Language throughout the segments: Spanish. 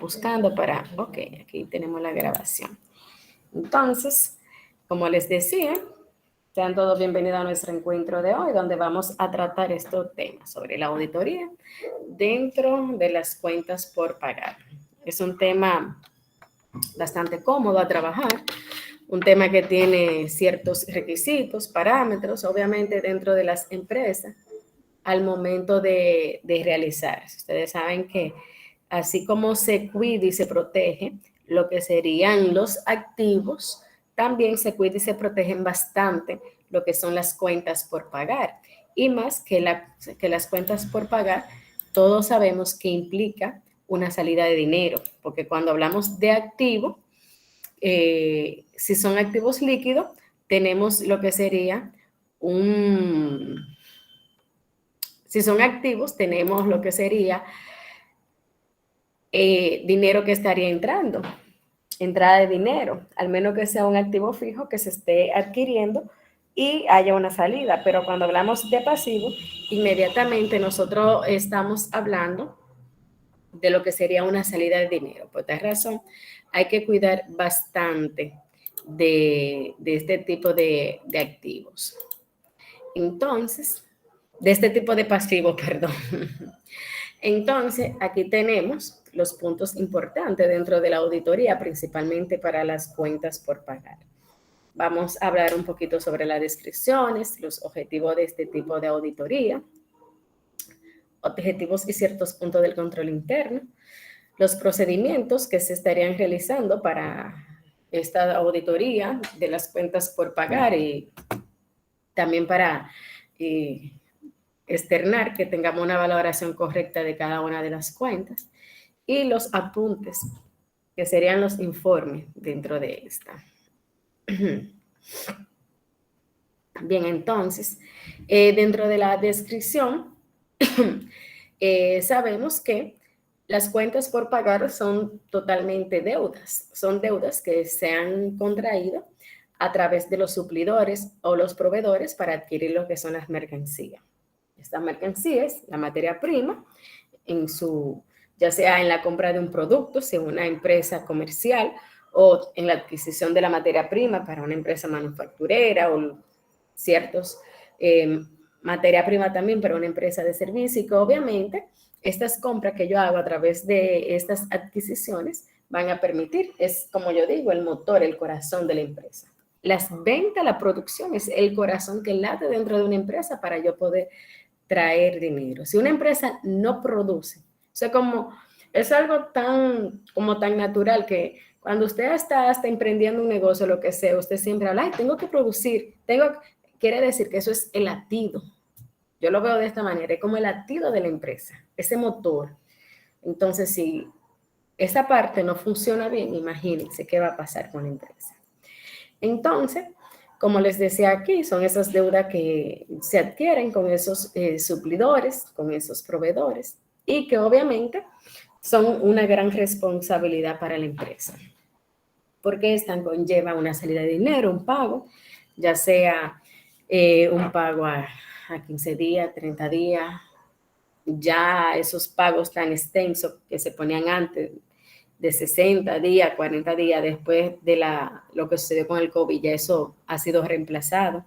buscando para... Ok, aquí tenemos la grabación. Entonces, como les decía, sean todos bienvenidos a nuestro encuentro de hoy, donde vamos a tratar estos temas sobre la auditoría dentro de las cuentas por pagar. Es un tema bastante cómodo a trabajar, un tema que tiene ciertos requisitos, parámetros, obviamente dentro de las empresas, al momento de realizar. Ustedes saben que así como se cuida y se protege lo que serían los activos, también se cuida y se protegen bastante lo que son las cuentas por pagar. Y más que las cuentas por pagar, todos sabemos que implica una salida de dinero, porque cuando hablamos de activo, si son activos líquidos, tenemos lo que sería si son activos, tenemos lo que sería dinero que estaría entrada de dinero, al menos que sea un activo fijo que se esté adquiriendo y haya una salida. Pero cuando hablamos de pasivo, inmediatamente nosotros estamos hablando de lo que sería una salida de dinero. Por esta razón, hay que cuidar bastante de este tipo de activos. Entonces, de este tipo de pasivos, perdón. Entonces, aquí tenemos los puntos importantes dentro de la auditoría, principalmente para las cuentas por pagar. Vamos a hablar un poquito sobre las descripciones, los objetivos de este tipo de auditoría, objetivos y ciertos puntos del control interno, los procedimientos que se estarían realizando para esta auditoría de las cuentas por pagar y también para externar que tengamos una valoración correcta de cada una de las cuentas y los apuntes, que serían los informes dentro de esta. Bien, entonces, dentro de la descripción, sabemos que las cuentas por pagar son totalmente deudas, son deudas que se han contraído a través de los suplidores o los proveedores para adquirir lo que son las mercancías. Estas mercancías, la materia prima, ya sea en la compra de un producto, si es una empresa comercial, o en la adquisición de la materia prima para una empresa manufacturera o ciertos materia prima también para una empresa de servicio, y que obviamente estas compras que yo hago a través de estas adquisiciones van a permitir, es como yo digo, el motor, el corazón de la empresa. Las ventas, la producción es el corazón que late dentro de una empresa para yo poder traer dinero. Si una empresa no produce, o sea, es algo tan natural que cuando usted está hasta emprendiendo un negocio, lo que sea, usted siempre habla, ay, tengo que producir, quiere decir que eso es el latido. Yo lo veo de esta manera, es como el latido de la empresa, ese motor. Entonces, si esa parte no funciona bien, imagínense qué va a pasar con la empresa. Entonces, como les decía aquí, son esas deudas que se adquieren con esos suplidores, con esos proveedores, y que obviamente son una gran responsabilidad para la empresa, porque esta conlleva una salida de dinero, un pago, ya sea un pago a 15 días, 30 días, ya esos pagos tan extensos que se ponían antes, de 60 días, 40 días después de lo que sucedió con el COVID, ya eso ha sido reemplazado.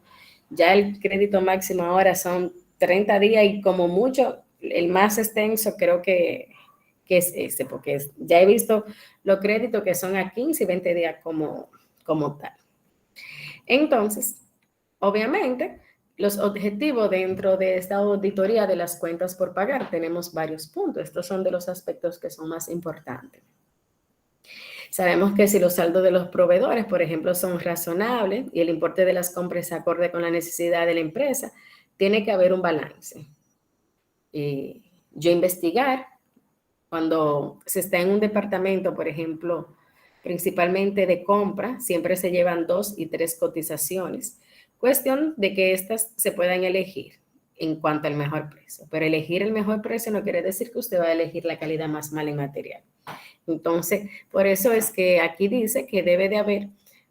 Ya el crédito máximo ahora son 30 días y como mucho, el más extenso creo que es ese, porque ya he visto los créditos que son a 15 y 20 días como tal. Entonces, obviamente, los objetivos dentro de esta auditoría de las cuentas por pagar tenemos varios puntos. Estos son de los aspectos que son más importantes. Sabemos que si los saldos de los proveedores, por ejemplo, son razonables y el importe de las compras se acorde con la necesidad de la empresa, tiene que haber un balance. Yo investigar cuando se está en un departamento, por ejemplo, principalmente de compra, siempre se llevan 2 y 3 cotizaciones. Cuestión de que estas se puedan elegir en cuanto al mejor precio. Pero elegir el mejor precio no quiere decir que usted va a elegir la calidad más mala en material. Entonces, por eso es que aquí dice que debe de haber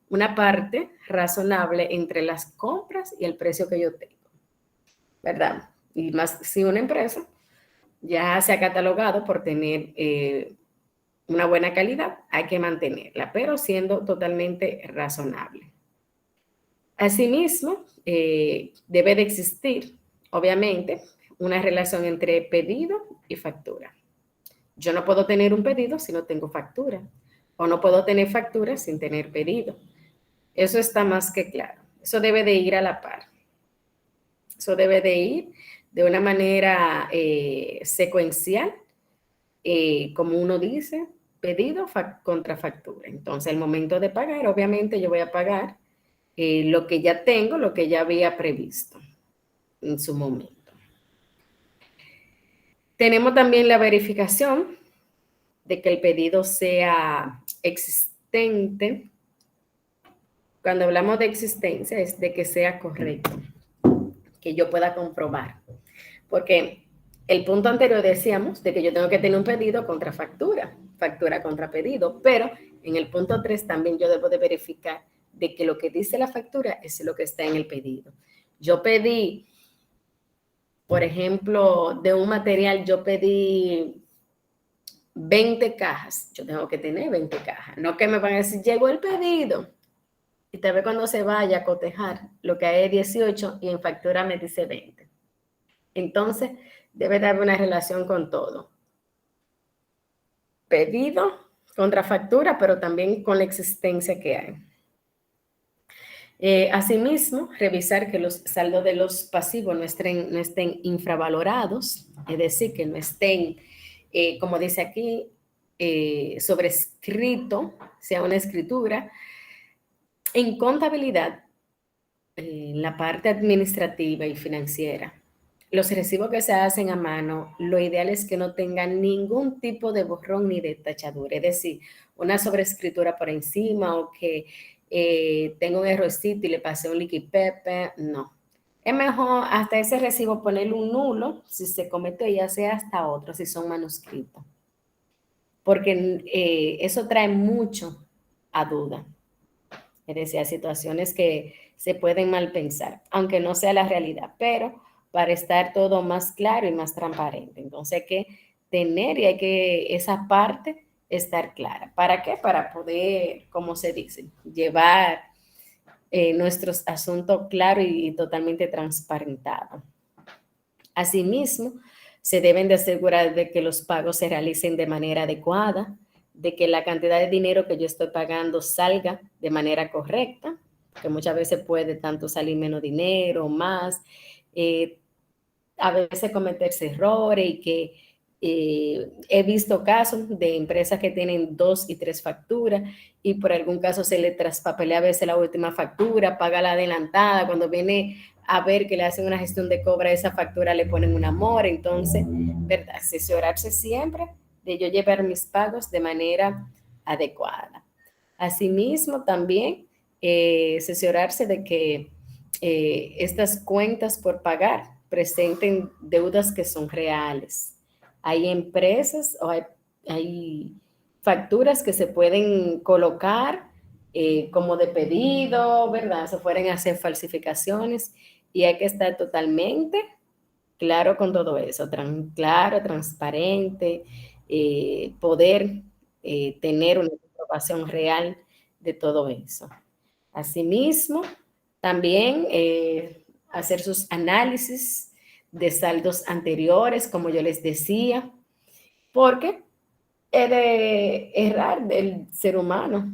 una parte razonable entre las compras y el precio que yo tengo, ¿verdad? Y más si una empresa ya se ha catalogado por tener una buena calidad, hay que mantenerla, pero siendo totalmente razonable. Asimismo, debe de existir, obviamente, una relación entre pedido y factura. Yo no puedo tener un pedido si no tengo factura, o no puedo tener factura sin tener pedido. Eso está más que claro. Eso debe de ir a la par. Eso debe de ir de una manera secuencial, como uno dice, pedido contra factura. Entonces, el momento de pagar, obviamente yo voy a pagar lo que ya tengo, lo que ya había previsto en su momento. Tenemos también la verificación de que el pedido sea existente. Cuando hablamos de existencia es de que sea correcto, que yo pueda comprobar. Porque el punto anterior decíamos de que yo tengo que tener un pedido contra factura, factura contra pedido, pero en el punto 3 también yo debo de verificar de que lo que dice la factura es lo que está en el pedido. Yo pedí, por ejemplo, de un material, yo pedí 20 cajas, yo tengo que tener 20 cajas, no que me van a decir, llegó el pedido, y tal vez cuando se vaya a cotejar, lo que hay es 18 y en factura me dice 20. Entonces, debe de haber una relación con todo. Pedido contra factura, pero también con la existencia que hay. Asimismo, revisar que los saldos de los pasivos no estén infravalorados, es decir, que no estén, como dice aquí, sobrescrito, sea una escritura. En contabilidad, en la parte administrativa y financiera, los recibos que se hacen a mano, lo ideal es que no tengan ningún tipo de borrón ni de tachadura, es decir, una sobrescritura por encima o que tenga un errorcito y le pasé un liquid pepper, no. Es mejor hasta ese recibo ponerle un nulo si se comete, ya sea hasta otro, si son manuscritos, porque eso trae mucho a duda. Es decir, a situaciones que se pueden mal pensar, aunque no sea la realidad, pero para estar todo más claro y más transparente. Entonces hay que tener y hay que esa parte estar clara. ¿Para qué? Para poder, como se dice, llevar nuestros asuntos claros y totalmente transparentados. Asimismo, se deben de asegurar de que los pagos se realicen de manera adecuada, de que la cantidad de dinero que yo estoy pagando salga de manera correcta, que muchas veces puede tanto salir menos dinero, más, eh, a veces cometerse errores y que he visto casos de empresas que tienen 2 y 3 facturas y por algún caso se le traspapelea a veces la última factura, paga la adelantada, cuando viene a ver que le hacen una gestión de cobra, esa factura le ponen un amor, entonces, ¿verdad? Asesorarse siempre de yo llevar mis pagos de manera adecuada. Asimismo, también asesorarse de que estas cuentas por pagar presenten deudas que son reales. Hay empresas o hay facturas que se pueden colocar como de pedido, ¿verdad? Se pueden hacer falsificaciones y hay que estar totalmente claro con todo eso, claro, transparente, poder tener una información real de todo eso. Asimismo, también hacer sus análisis de saldos anteriores, como yo les decía, porque es de errar del ser humano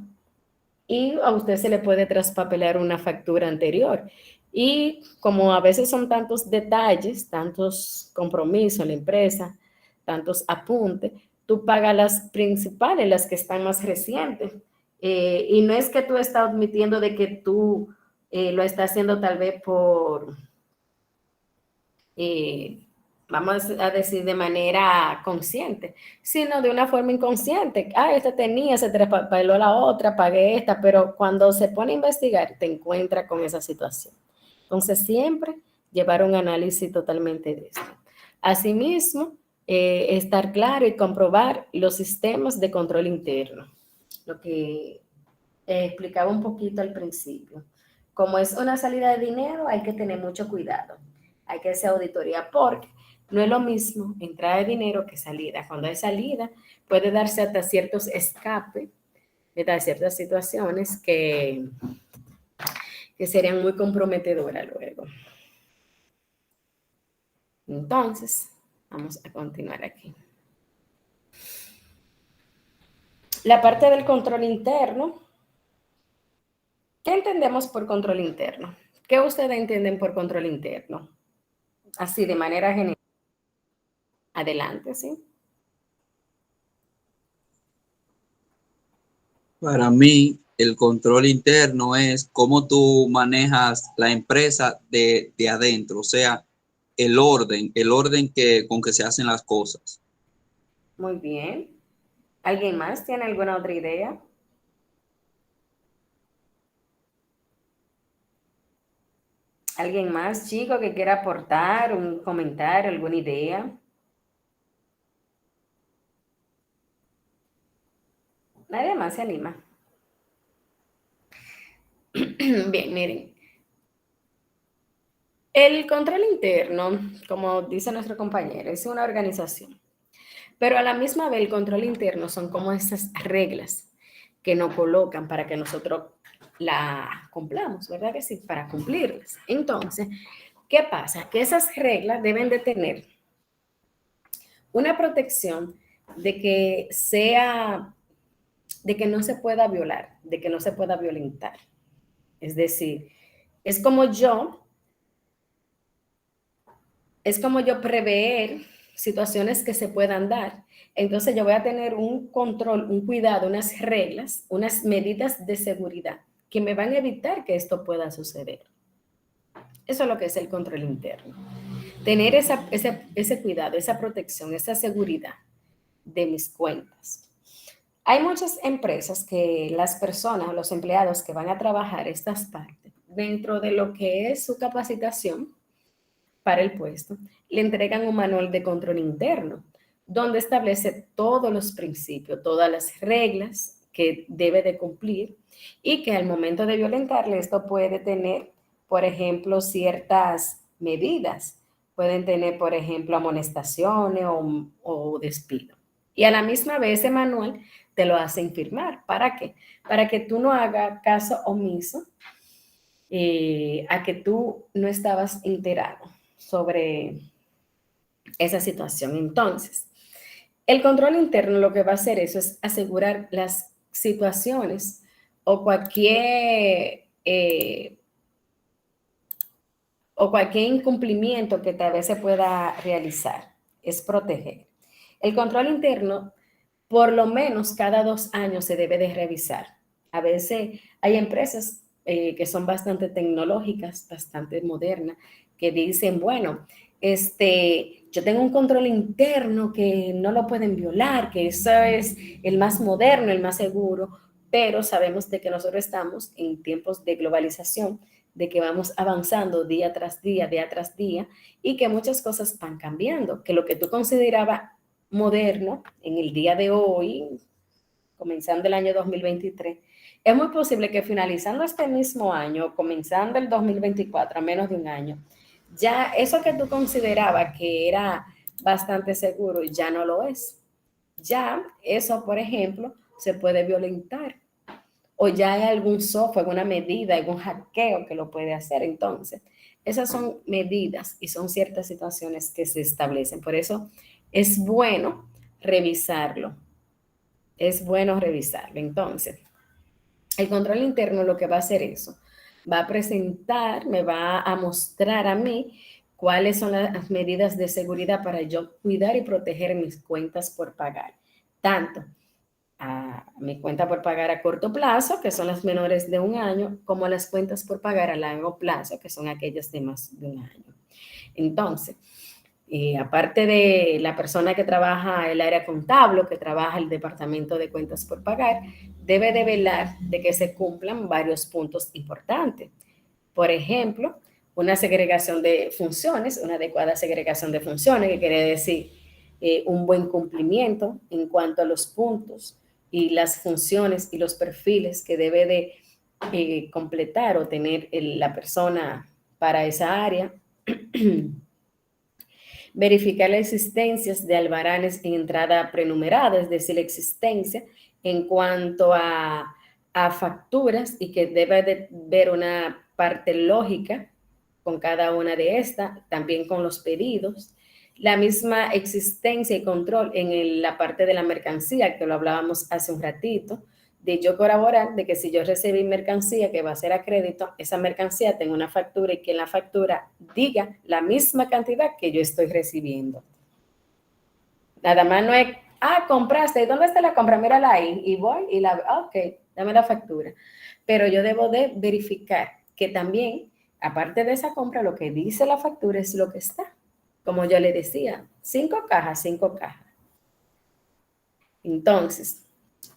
y a usted se le puede traspapelar una factura anterior. Y como a veces son tantos detalles, tantos compromisos en la empresa, tantos apuntes, tú pagas las principales, las que están más recientes. Y no es que tú estás admitiendo de que tú lo estás haciendo tal vez por, eh, vamos a decir, de manera consciente, sino de una forma inconsciente. Ah, esta tenía, se traspapeló la otra, pagué esta, pero cuando se pone a investigar, te encuentra con esa situación. Entonces, siempre llevar un análisis totalmente de esto. Asimismo, estar claro y comprobar los sistemas de control interno, lo que explicaba un poquito al principio. Como es una salida de dinero, hay que tener mucho cuidado. Hay que hacer auditoría porque No es lo mismo entrada de dinero que salida. Cuando hay salida, puede darse hasta ciertos escapes, ¿verdad? Ciertas situaciones que serían muy comprometedoras luego. Entonces, vamos a continuar aquí. La parte del control interno. ¿Qué entendemos por control interno? ¿Qué ustedes entienden por control interno? Así, de manera general. Adelante, ¿sí? Para mí, el control interno es cómo tú manejas la empresa de adentro, o sea, el orden con que se hacen las cosas. Muy bien. ¿Alguien más tiene alguna otra idea? ¿Alguien más, chico, que quiera aportar un comentario, alguna idea? Nadie más se anima. Bien, miren. El control interno, como dice nuestro compañero, es una organización, pero a la misma vez el control interno son como esas reglas que nos colocan para que nosotros la cumplamos, ¿verdad que sí? Para cumplirlas. Entonces, ¿qué pasa? Que esas reglas deben de tener una protección de que sea, de que no se pueda violar, de que no se pueda violentar. Es decir, es como yo, es como yo prever situaciones que se puedan dar. Entonces yo voy a tener un control, un cuidado, unas reglas, unas medidas de seguridad que me van a evitar que esto pueda suceder. Eso es lo que es el control interno. Tener ese cuidado, esa protección, esa seguridad de mis cuentas. Hay muchas empresas que las personas, los empleados que van a trabajar estas partes, dentro de lo que es su capacitación para el puesto, le entregan un manual de control interno, donde establece todos los principios, todas las reglas que debe de cumplir y que al momento de violentarle esto puede tener, por ejemplo, ciertas medidas. Pueden tener, por ejemplo, amonestaciones o despido. Y a la misma vez ese manual te lo hacen firmar. ¿Para qué? Para que tú no hagas caso omiso a que tú no estabas enterado sobre esa situación. Entonces, el control interno lo que va a hacer eso es asegurar las situaciones o cualquier incumplimiento que tal vez se pueda realizar. Es proteger. El control interno, por lo menos cada 2 años se debe de revisar. A veces hay empresas que son bastante tecnológicas, bastante modernas, que dicen, bueno, yo tengo un control interno que no lo pueden violar, que eso es el más moderno, el más seguro, pero sabemos de que nosotros estamos en tiempos de globalización, de que vamos avanzando día tras día, y que muchas cosas van cambiando, que lo que tú considerabas moderno en el día de hoy, comenzando el año 2023, es muy posible que finalizando este mismo año, comenzando el 2024, a menos de un año, ya eso que tú considerabas que era bastante seguro, ya no lo es. Ya eso, por ejemplo, se puede violentar o ya hay algún software, alguna medida, algún hackeo que lo puede hacer. Entonces, esas son medidas y son ciertas situaciones que se establecen. Por eso es bueno revisarlo. Es bueno revisarlo. Entonces, el control interno lo que va a hacer eso, va a presentar, me va a mostrar a mí cuáles son las medidas de seguridad para yo cuidar y proteger mis cuentas por pagar. Tanto a mi cuenta por pagar a corto plazo, que son las menores de un año, como las cuentas por pagar a largo plazo, que son aquellas de más de un año. Entonces, aparte de la persona que trabaja el área contable, que trabaja el departamento de cuentas por pagar, debe de velar de que se cumplan varios puntos importantes. Por ejemplo, una segregación de funciones, una adecuada segregación de funciones, que quiere decir un buen cumplimiento en cuanto a los puntos y las funciones y los perfiles que debe de completar o tener la persona para esa área. verificar las existencias de albaranes en entrada prenumerada, es decir, la existencia en cuanto a facturas y que debe de ver una parte lógica con cada una de estas, también con los pedidos, la misma existencia y control en la parte de la mercancía, que lo hablábamos hace un ratito, de yo colaborar, de que si yo recibí mercancía que va a ser a crédito, esa mercancía tenga una factura y que en la factura diga la misma cantidad que yo estoy recibiendo. Nada más no es, compraste, ¿dónde está la compra? Mírala ahí, y voy y ok, dame la factura. Pero yo debo de verificar que también, aparte de esa compra, lo que dice la factura es lo que está. Como yo le decía, 5 cajas, 5 cajas. Entonces,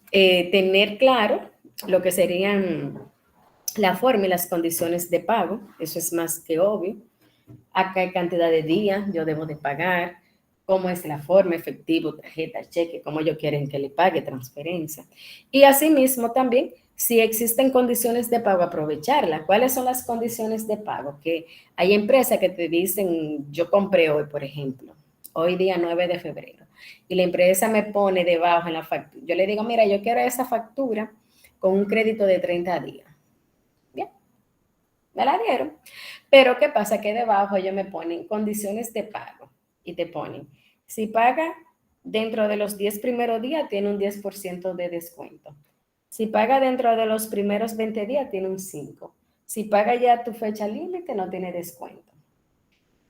tener claro lo que serían la forma y las condiciones de pago, eso es más que obvio. A qué cantidad de días yo debo de pagar, cómo es la forma, efectivo, tarjeta, cheque, cómo ellos quieren que le pague, transferencia. Y asimismo también, si existen condiciones de pago, aprovecharla. ¿Cuáles son las condiciones de pago? Que hay empresas que te dicen, yo compré hoy, por ejemplo, hoy día 9 de febrero, y la empresa me pone debajo en la factura. Yo le digo, mira, yo quiero esa factura con un crédito de 30 días. Bien, me la dieron. Pero ¿qué pasa? Que debajo ellos me ponen condiciones de pago y te ponen, si paga dentro de los 10 primeros días, tiene un 10% de descuento. Si paga dentro de los primeros 20 días, tiene un 5%. Si paga ya tu fecha límite, no tiene descuento.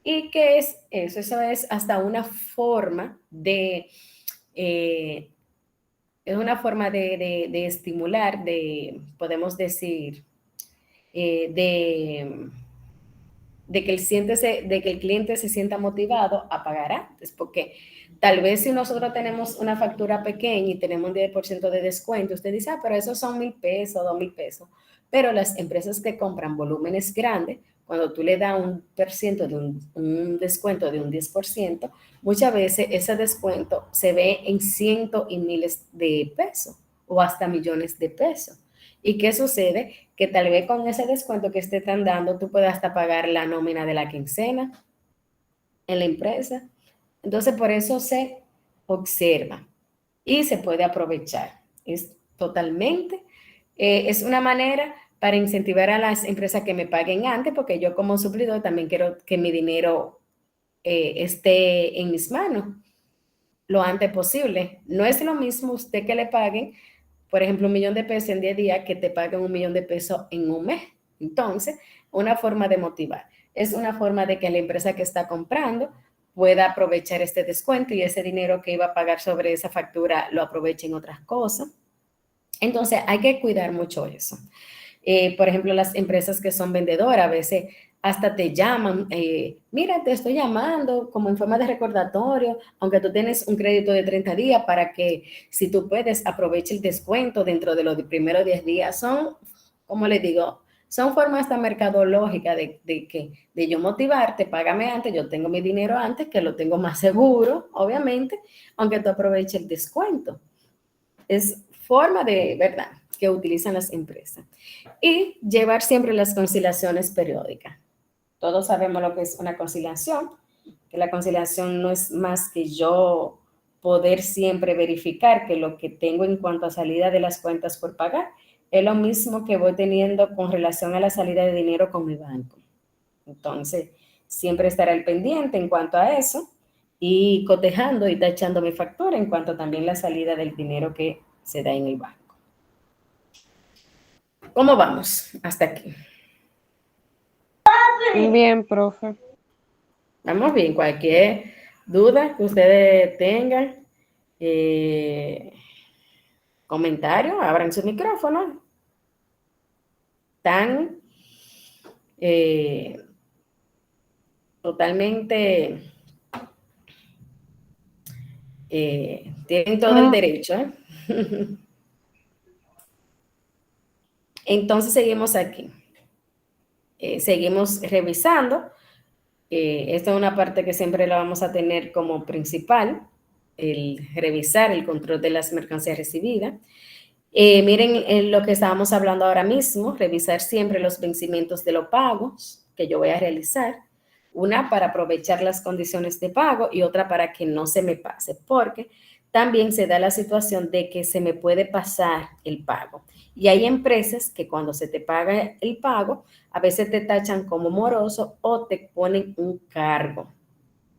¿Y qué es eso? Eso es hasta una forma eh, es una forma de estimular, podemos decir, de que el cliente se sienta motivado a pagar antes, porque tal vez si nosotros tenemos una factura pequeña y tenemos un 10% de descuento, usted dice, pero esos son 1,000 pesos, 2,000 pesos. Pero las empresas que compran volúmenes grandes, cuando tú le das un por ciento de un descuento de un 10%, muchas veces ese descuento se ve en cientos y miles de pesos o hasta millones de pesos. ¿Y qué sucede? Que tal vez con ese descuento que te están dando, tú puedas hasta pagar la nómina de la quincena en la empresa. Entonces, por eso se observa y se puede aprovechar. Es totalmente, es una manera para incentivar a las empresas que me paguen antes, porque yo como suplidor también quiero que mi dinero esté en mis manos lo antes posible. No es lo mismo usted que le paguen, por ejemplo, 1,000,000 de pesos en 10 días que te paguen 1,000,000 de pesos en un mes. Entonces, una forma de motivar. Es una forma de que la empresa que está comprando pueda aprovechar este descuento y ese dinero que iba a pagar sobre esa factura lo aproveche en otras cosas. Entonces, hay que cuidar mucho eso. Por ejemplo, las empresas que son vendedoras a veces hasta te llaman, mira, te estoy llamando como en forma de recordatorio, aunque tú tienes un crédito de 30 días para que si tú puedes aproveche el descuento dentro de los primeros 10 días. Son, como les digo, son formas hasta mercadológicas de yo motivarte, págame antes, yo tengo mi dinero antes, que lo tengo más seguro, obviamente, aunque tú aproveches el descuento. Es forma de, ¿verdad?, que utilizan las empresas. Y llevar siempre las conciliaciones periódicas. Todos sabemos lo que es una conciliación, que la conciliación no es más que yo poder siempre verificar que lo que tengo en cuanto a salida de las cuentas por pagar es lo mismo que voy teniendo con relación a la salida de dinero con mi banco. Entonces, siempre estaré al pendiente en cuanto a eso y cotejando y tachando mi factura en cuanto también la salida del dinero que se da en el banco. ¿Cómo vamos hasta aquí? Bien, profe. Vamos bien. Cualquier duda que ustedes tengan, comentario, abran su micrófono. Están totalmente, tienen todo el derecho. Entonces seguimos aquí. Seguimos revisando. Esta es una parte que siempre la vamos a tener como principal, el revisar el control de las mercancías recibidas. Miren lo que estábamos hablando ahora mismo, revisar siempre los vencimientos de los pagos que yo voy a realizar. Una para aprovechar las condiciones de pago y otra para que no se me pase, porque también se da la situación de que se me puede pasar el pago. Y hay empresas que cuando se te paga el pago, a veces te tachan como moroso o te ponen un cargo,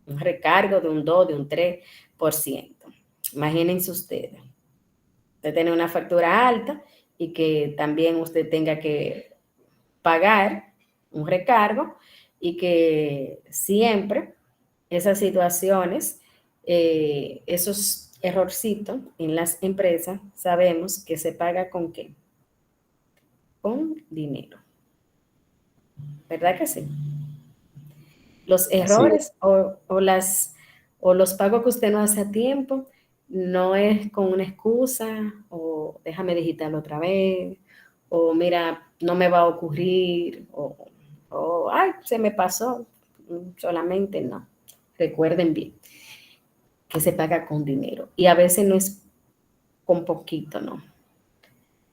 un recargo de un 2, de un 3%. Imagínense ustedes, usted tiene una factura alta y que también usted tenga que pagar un recargo y que siempre esas situaciones, esos errorcitos en las empresas, sabemos que se paga con qué, con dinero, ¿verdad que sí? Los Así es. errores o los pagos que usted no hace a tiempo no es con una excusa o déjame digitarlo otra vez o mira, no me va a ocurrir o ay, se me pasó. Solamente no. Recuerden bien que se paga con dinero y a veces no es con poquito, no.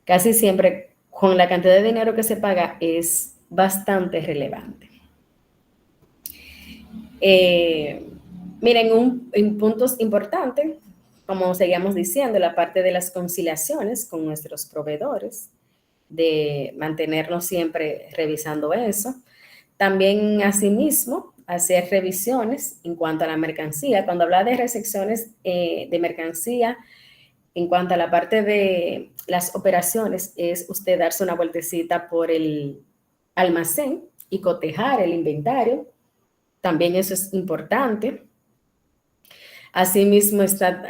Casi siempre con la cantidad de dinero que se paga es bastante relevante. Eh, Miren, en puntos importantes, como seguíamos diciendo, la parte de las conciliaciones con nuestros proveedores, de mantenernos siempre revisando eso. También, asimismo, hacer revisiones en cuanto a la mercancía. Cuando habla de recepciones de mercancía, en cuanto a la parte de las operaciones, es usted darse una vueltecita por el almacén y cotejar el inventario. También eso es importante. Asimismo, está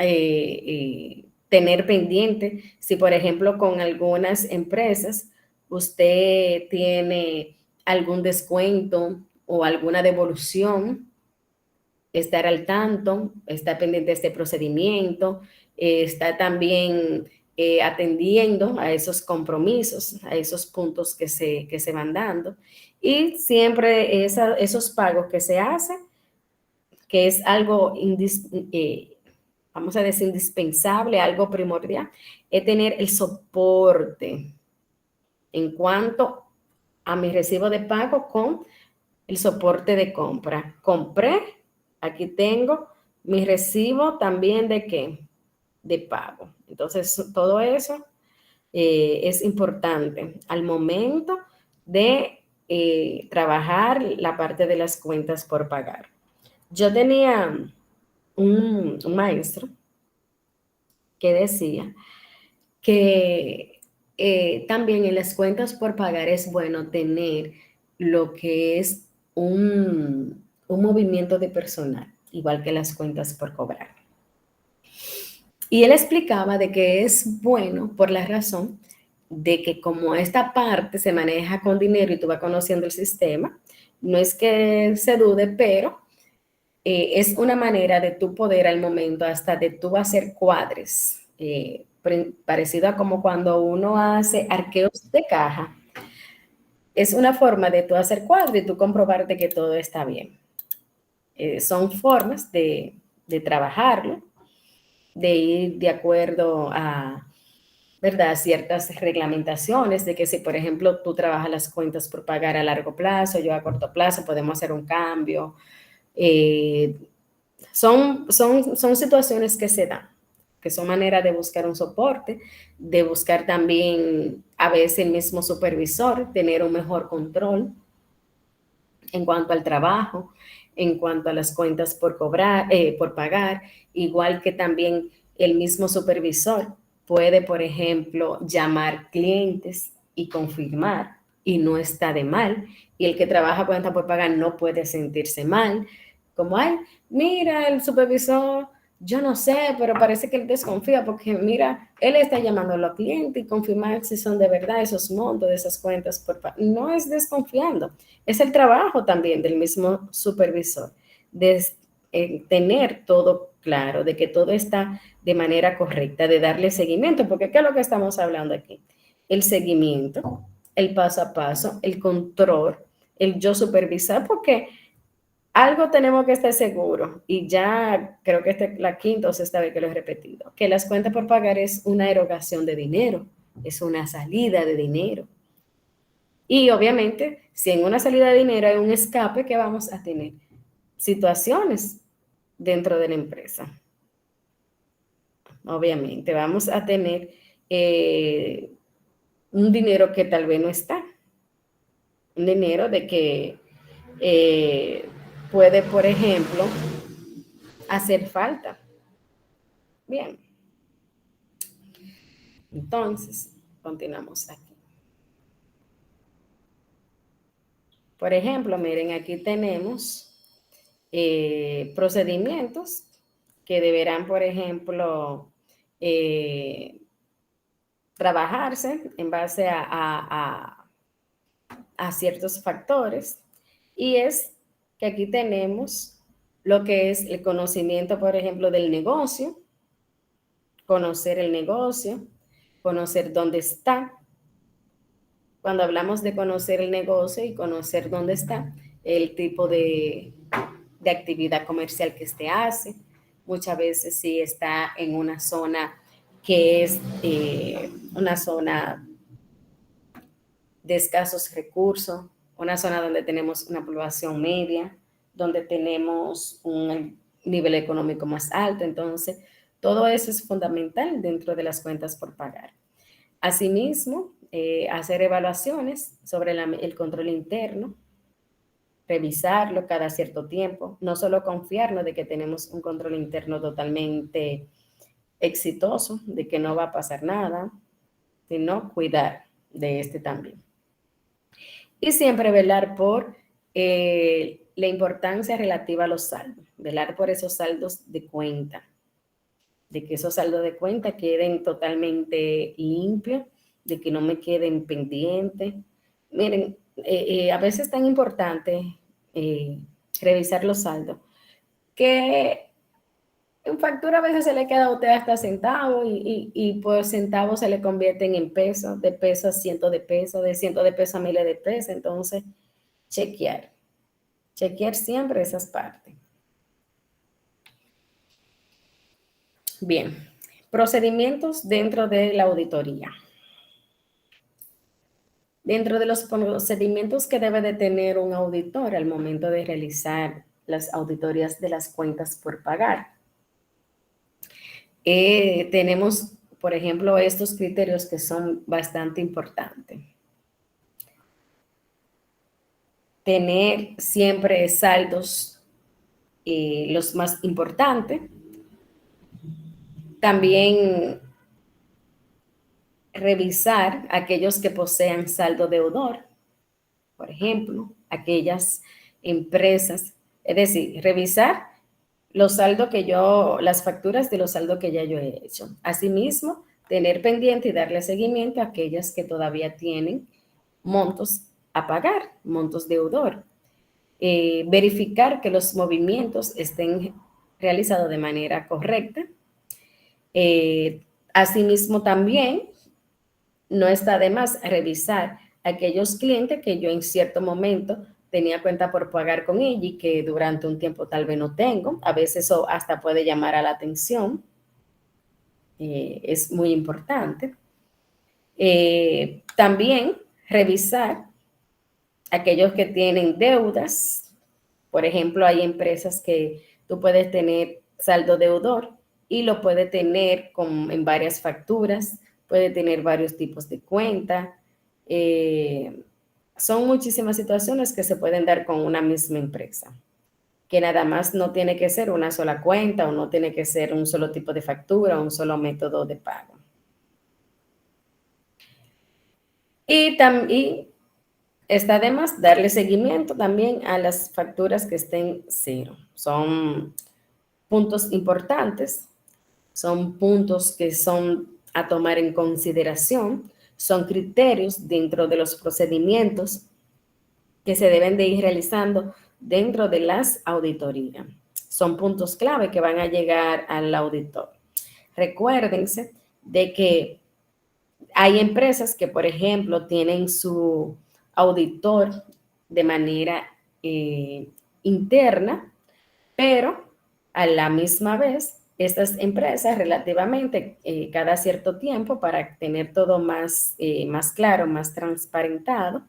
tener pendiente si, por ejemplo, con algunas empresas usted tiene algún descuento o alguna devolución, estar al tanto, estar pendiente de este procedimiento, está también atendiendo a esos compromisos, a esos puntos que se van dando. Y siempre esos pagos que se hacen, que es algo, vamos a decir, indispensable, algo primordial, es tener el soporte en cuanto a mi recibo de pago con el soporte de compra. Compré, aquí tengo mi recibo también de qué, de pago. Entonces, todo eso es importante al momento de trabajar la parte de las cuentas por pagar. Yo tenía un maestro que decía que también en las cuentas por pagar es bueno tener lo que es un movimiento de personal, igual que las cuentas por cobrar. Y él explicaba de que es bueno por la razón de que como esta parte se maneja con dinero y tú vas conociendo el sistema, no es que se dude, pero es una manera de tú poder al momento hasta de tú hacer cuadres, parecido a como cuando uno hace arqueos de caja. Es una forma de tú hacer cuadros y tú comprobarte que todo está bien. Son formas de trabajarlo, de ir de acuerdo a, ¿verdad?, ciertas reglamentaciones de que si, por ejemplo, tú trabajas las cuentas por pagar a largo plazo, yo a corto plazo, podemos hacer un cambio. Eh, son situaciones que se dan, que son maneras de buscar un soporte, de buscar también a veces el mismo supervisor, tener un mejor control en cuanto al trabajo, en cuanto a las cuentas por cobrar, por pagar, igual que también el mismo supervisor puede, por ejemplo, llamar clientes y confirmar, y no está de mal, y el que trabaja cuenta por pagar no puede sentirse mal, como, ay, mira, el supervisor, yo no sé, pero parece que él desconfía porque, mira, él está llamando a los clientes y confirmar si son de verdad esos montos de esas cuentas por pagar. No es desconfiando, es el trabajo también del mismo supervisor, de tener todo claro, de que todo está de manera correcta, de darle seguimiento, porque ¿qué es lo que estamos hablando aquí? El seguimiento, el paso a paso, el control, el yo supervisar, porque algo tenemos que estar seguros, y ya creo que esta es la quinta o sexta vez que lo he repetido, que las cuentas por pagar es una erogación de dinero, es una salida de dinero. Y obviamente, si en una salida de dinero hay un escape, ¿qué vamos a tener? Situaciones dentro de la empresa. Obviamente, vamos a tener un dinero que tal vez no está. Un dinero de que puede, por ejemplo, hacer falta. Bien. Entonces, continuamos aquí. Por ejemplo, miren, aquí tenemos procedimientos que deberán, por ejemplo, trabajarse en base a ciertos factores. Y es que aquí tenemos lo que es el conocimiento, por ejemplo, del negocio, conocer el negocio, conocer dónde está. Cuando hablamos de conocer el negocio y conocer dónde está, el tipo de actividad comercial que este hace, muchas veces si está en una zona que es una zona de escasos recursos, una zona donde tenemos una población media, donde tenemos un nivel económico más alto. Entonces, todo eso es fundamental dentro de las cuentas por pagar. Asimismo, hacer evaluaciones sobre el control interno, revisarlo cada cierto tiempo, no solo confiarnos de que tenemos un control interno totalmente exitoso, de que no va a pasar nada, sino cuidar de este también. Y siempre velar por la importancia relativa a los saldos, velar por esos saldos de cuenta, de que esos saldos de cuenta queden totalmente limpios, de que no me queden pendientes. Miren, a veces es tan importante revisar los saldos que en factura a veces se le queda a usted hasta centavos y por centavos se le convierten en pesos, de pesos a cientos de cientos de pesos a miles de pesos. Entonces, chequear siempre esas partes. Bien, procedimientos dentro de la auditoría. Dentro de los procedimientos que debe de tener un auditor al momento de realizar las auditorías de las cuentas por pagar. Tenemos, por ejemplo, estos criterios que son bastante importantes. Tener siempre saldos los más importantes. También revisar aquellos que posean saldo deudor, por ejemplo, aquellas empresas, es decir, revisar los saldos que las facturas de los saldos que ya yo he hecho. Asimismo, tener pendiente y darle seguimiento a aquellas que todavía tienen montos a pagar, montos deudor. Verificar que los movimientos estén realizados de manera correcta. Asimismo, también no está de más revisar aquellos clientes que yo en cierto momento tenía cuenta por pagar con ella y que durante un tiempo tal vez no tengo. A veces eso hasta puede llamar a la atención. Es muy importante. También revisar aquellos que tienen deudas. Por ejemplo, hay empresas que tú puedes tener saldo deudor y lo puedes tener en varias facturas, puede tener varios tipos de cuenta. Son muchísimas situaciones que se pueden dar con una misma empresa, que nada más no tiene que ser una sola cuenta o no tiene que ser un solo tipo de factura o un solo método de pago. Y está de más darle seguimiento también a las facturas que estén cero. Son puntos importantes, son puntos que son a tomar en consideración, son criterios dentro de los procedimientos que se deben de ir realizando dentro de las auditorías. Son puntos clave que van a llegar al auditor. Recuérdense de que hay empresas que, por ejemplo, tienen su auditor de manera interna, pero a la misma vez, estas empresas relativamente cada cierto tiempo, para tener todo más claro, más transparentado,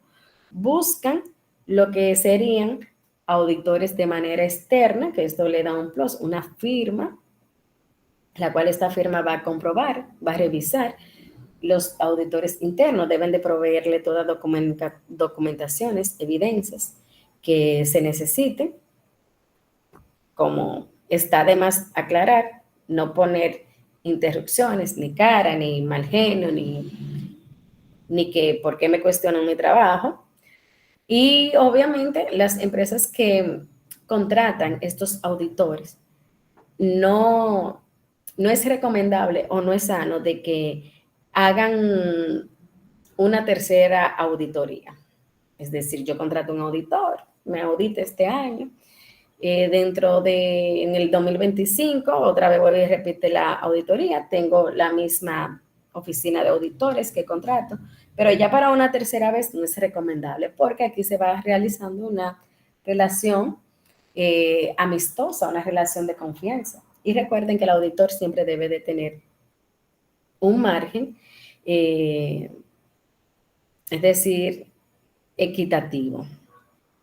buscan lo que serían auditores de manera externa, que esto le da un plus, una firma, la cual esta firma va a comprobar, va a revisar. Los auditores internos deben de proveerle todas documentaciones, evidencias que se necesiten, como está de más aclarar, no poner interrupciones, ni cara, ni mal genio, ni que por qué me cuestionan mi trabajo. Y obviamente las empresas que contratan estos auditores, no, no es recomendable o no es sano de que hagan una tercera auditoría. Es decir, yo contrato un auditor, me audita este año, en el 2025, otra vez vuelve y repite la auditoría, tengo la misma oficina de auditores que contrato, pero ya para una tercera vez no es recomendable porque aquí se va realizando una relación amistosa, una relación de confianza. Y recuerden que el auditor siempre debe de tener un margen, es decir, equitativo.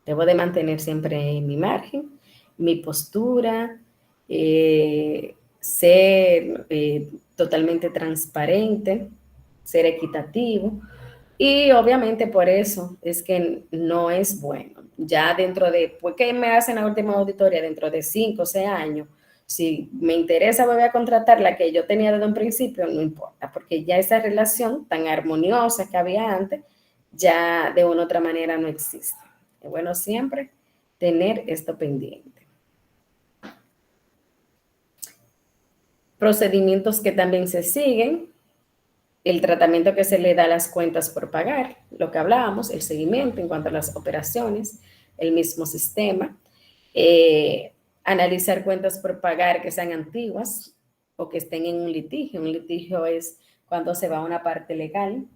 Debo de mantener siempre mi margen, mi postura, ser totalmente transparente, ser equitativo. Y obviamente por eso es que no es bueno. Ya dentro de, ¿por qué me hacen la última auditoría? Dentro de 5 o 6 años, si me interesa volver a contratar la que yo tenía desde un principio, no importa, porque ya esa relación tan armoniosa que había antes, ya de una u otra manera no existe. Es bueno siempre tener esto pendiente. Procedimientos que también se siguen, el tratamiento que se le da a las cuentas por pagar, lo que hablábamos, el seguimiento en cuanto a las operaciones, el mismo sistema, analizar cuentas por pagar que sean antiguas o que estén en un litigio. Un litigio es cuando se va a una parte legal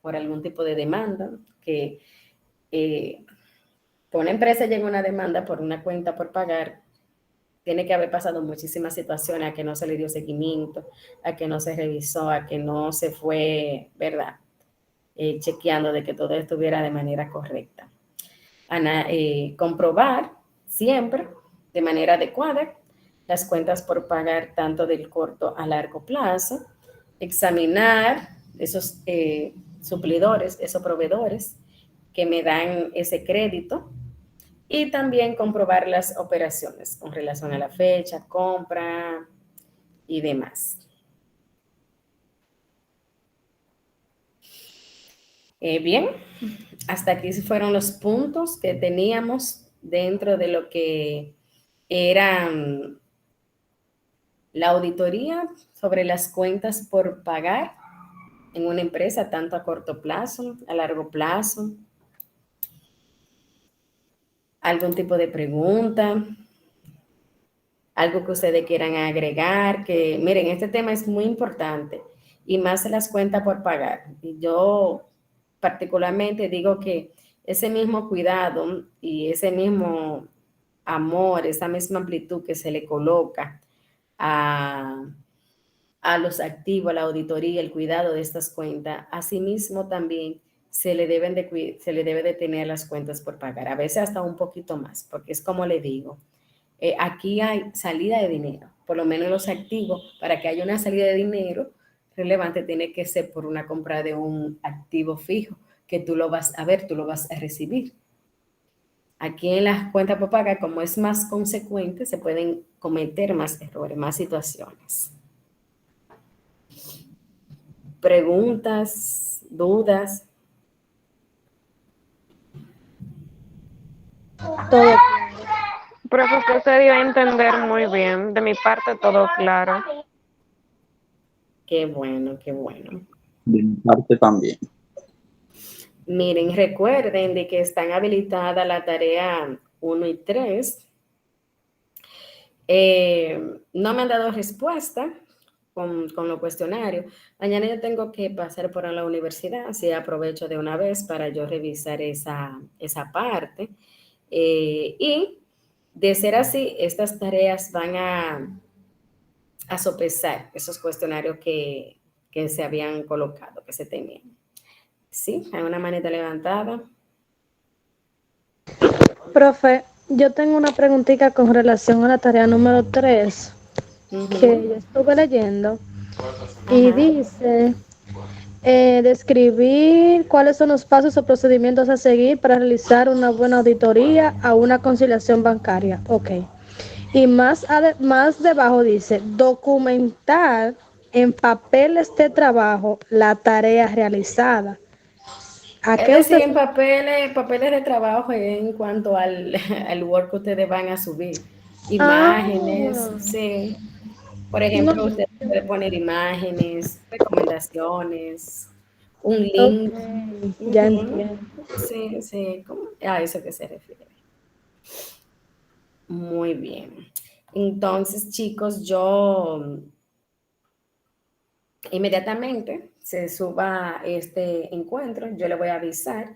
por algún tipo de demanda, que una empresa llega a una demanda por una cuenta por pagar, tiene que haber pasado muchísimas situaciones a que no se le dio seguimiento, a que no se revisó, a que no se fue, ¿verdad? Chequeando de que todo estuviera de manera correcta. Comprobar siempre de manera adecuada las cuentas por pagar tanto del corto a largo plazo, examinar esos suplidores, esos proveedores que me dan ese crédito y también comprobar las operaciones con relación a la fecha, compra y demás. Bien, hasta aquí fueron los puntos que teníamos dentro de lo que era la auditoría sobre las cuentas por pagar en una empresa, tanto a corto plazo, a largo plazo. ¿Algún tipo de pregunta? ¿Algo que ustedes quieran agregar? Que miren, este tema es muy importante y más en las cuentas por pagar. Y yo particularmente digo que ese mismo cuidado y ese mismo amor, esa misma amplitud que se le coloca a los activos, a la auditoría, el cuidado de estas cuentas, asimismo también se le debe de tener las cuentas por pagar, a veces hasta un poquito más, porque es como le digo, aquí hay salida de dinero, por lo menos los activos, para que haya una salida de dinero relevante tiene que ser por una compra de un activo fijo, que tú lo vas a ver, tú lo vas a recibir. Aquí en las cuentas por pagar, como es más consecuente, se pueden cometer más errores, más situaciones. Preguntas, dudas. Todo. Profesor, se dio a entender muy bien. De mi parte, todo claro. Qué bueno, qué bueno. De mi parte también. Miren, recuerden de que están habilitadas la tarea 1 y 3. No me han dado respuesta con los cuestionarios. Mañana yo tengo que pasar por la universidad, así aprovecho de una vez para yo revisar esa parte. Y de ser así, estas tareas van a sopesar esos cuestionarios que se habían colocado, que se tenían. Sí, hay una manita levantada. Profe, yo tengo una preguntita con relación a la tarea número 3 que yo estuve leyendo y Ajá. dice describir cuáles son los pasos o procedimientos a seguir para realizar una buena auditoría a una conciliación bancaria. Ok. Y más debajo dice documentar en papeles de trabajo la tarea realizada. ¿A Es qué decir, usted? en papeles de trabajo en cuanto al Word que ustedes van a subir. Ah, Imágenes, sí. Por no. ejemplo, usted puede poner imágenes, recomendaciones, un Ok, link. ya Ujú. entiendo. Sí, sí, a eso que se refiere. Muy bien. Entonces, chicos, yo inmediatamente se suba este encuentro, yo le voy a avisar.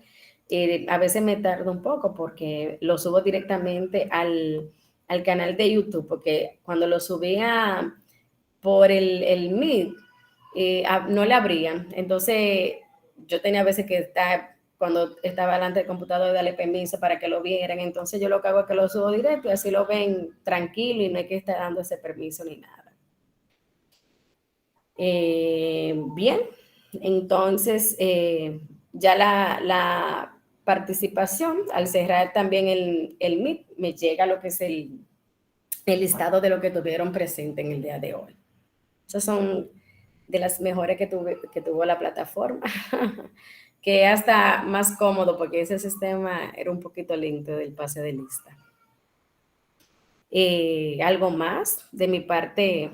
A veces me tardo un poco porque lo subo directamente al canal de YouTube, porque cuando lo subía por el Meet, no le abrían. Entonces, yo tenía a veces que estar, cuando estaba delante del computador, darle permiso para que lo vieran. Entonces, yo lo que hago es que lo subo directo y así lo ven tranquilo y no hay que estar dando ese permiso ni nada. Bien, entonces ya la participación, al cerrar también el Meet, me llega lo que es el listado de lo que tuvieron presente en el día de hoy. Esas son de las mejores que tuvo la plataforma, que hasta más cómodo porque ese sistema era un poquito lento del pase de lista. Algo más de mi parte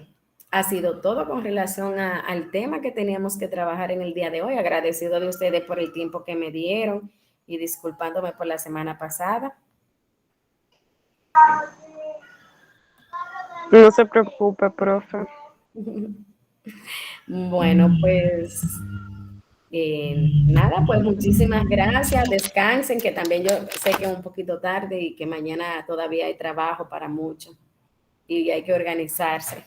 ha sido todo con relación al tema que teníamos que trabajar en el día de hoy. Agradecido de ustedes por el tiempo que me dieron y disculpándome por la semana pasada. No se preocupe, profe. Bueno, pues nada, pues muchísimas gracias. Descansen, que también yo sé que es un poquito tarde y que mañana todavía hay trabajo para muchos y hay que organizarse.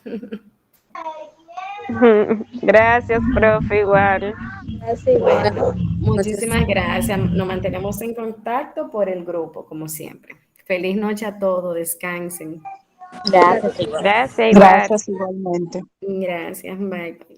Gracias, profe, igual. Así igual. Bueno, Muchas muchísimas gracias. Nos mantenemos en contacto por el grupo, como siempre. Feliz noche a todos. Descansen. gracias igual. Gracias, igual. Gracias igualmente. Gracias. Bye.